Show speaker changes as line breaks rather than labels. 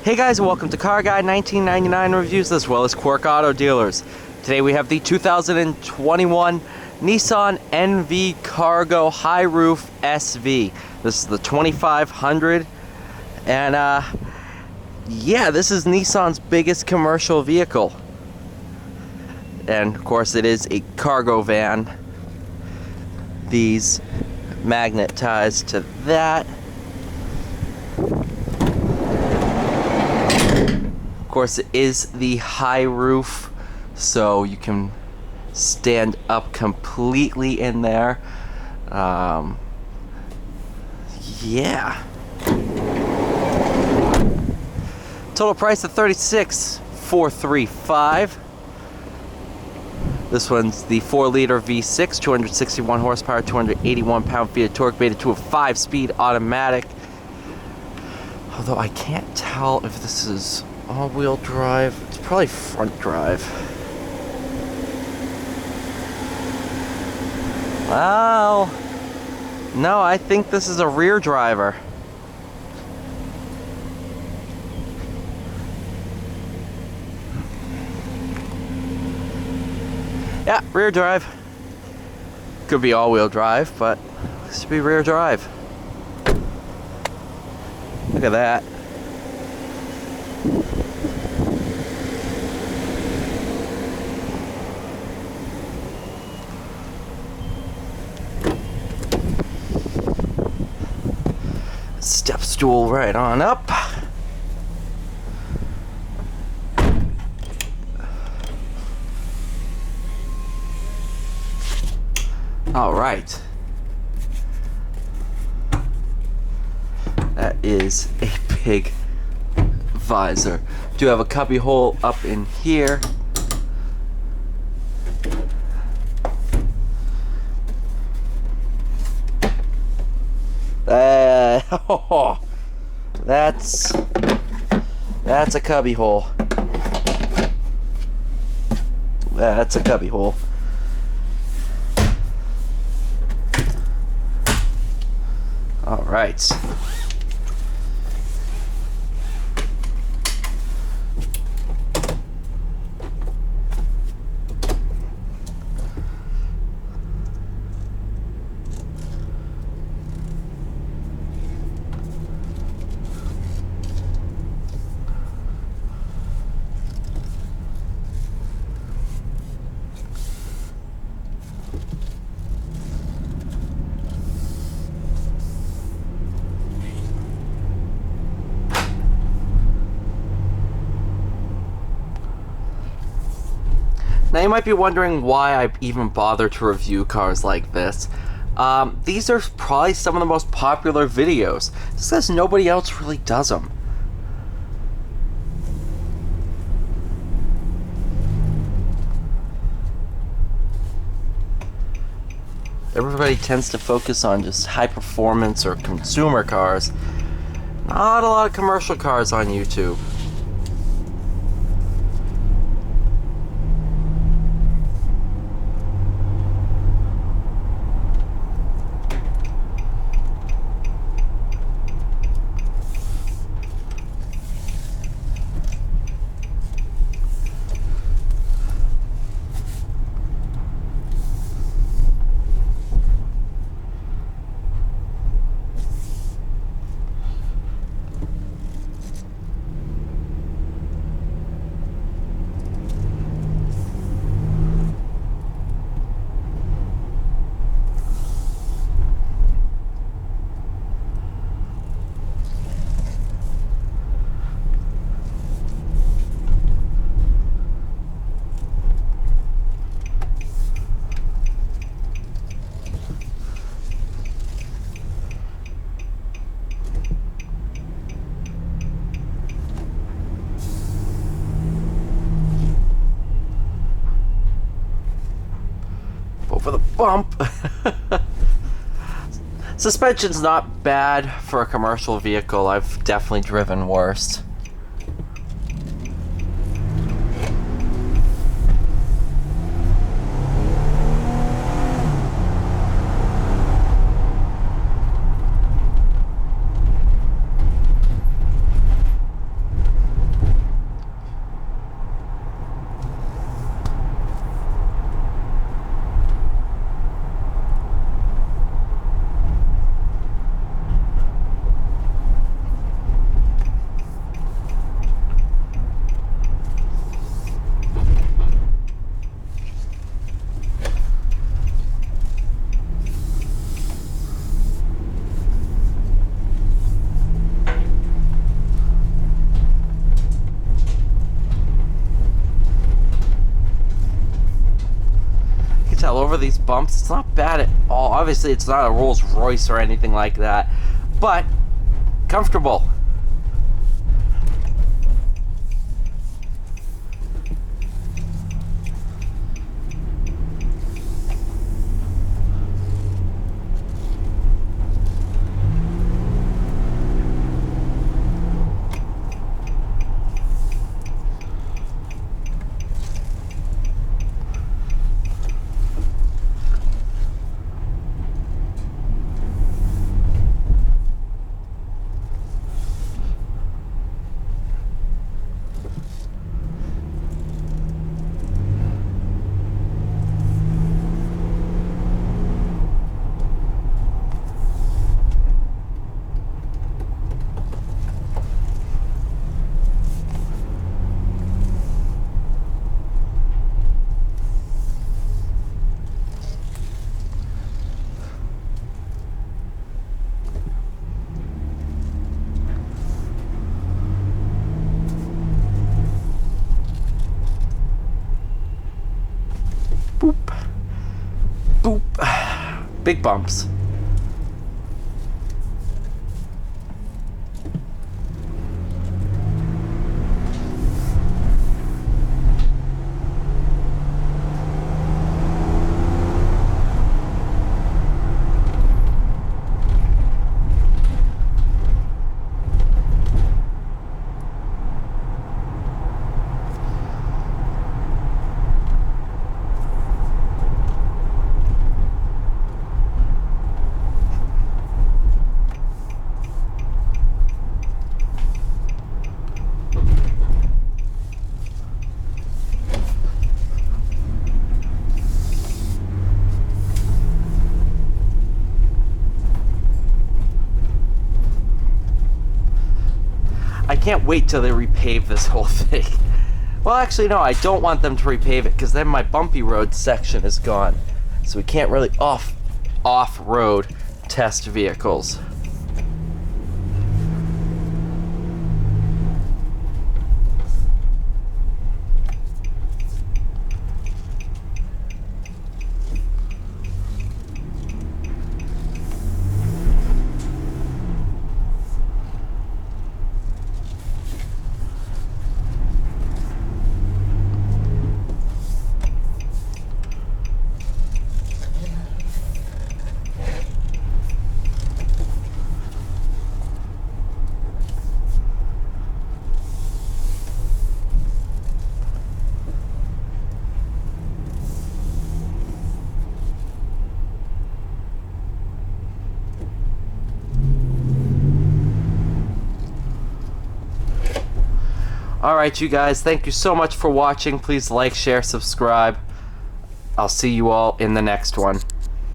Hey guys, welcome to Car Guy 1999 Reviews as well as Quirk Auto Dealers. Today we have the 2021 Nissan NV Cargo High Roof SV. This is the 2500 and yeah, this is Nissan's biggest commercial vehicle. And of course it is a cargo van. These magnetized to that. Of course, it is the high roof, so you can stand up completely in there. Yeah. Total price of $36,435. This one's the 4-liter V6, 261 horsepower, 281 pound-feet of torque, mated to a 5-speed automatic. Although I can't tell if this is all-wheel drive. It's probably front drive. Well, no, I think this is a rear driver. Yeah, rear drive. Could be all-wheel drive, but this should be rear drive. Look at that. Step stool right on up. All right. That is a big visor. Do have a cubby hole up in here. Oh, that's a cubby hole. That's a cubby hole. All right. Now you might be wondering why I even bother to review cars like this. These are probably some of the most popular videos, just because nobody else really does them. Everybody tends to focus on just high performance or consumer cars. Not a lot of commercial cars on YouTube. For the bump. Suspension's not bad for a commercial vehicle. I've definitely driven worse. over these bumps. It's not bad at all. Obviously, it's not a Rolls Royce or anything like that, but comfortable. Boop. Boop. Big bumps. I can't wait till they repave this whole thing. Well, actually, no, I don't want them to repave it because then my bumpy road section is gone. So we can't really off-road test vehicles. Alright, you guys, thank you so much for watching. Please like, share, subscribe. I'll see you all in the next one.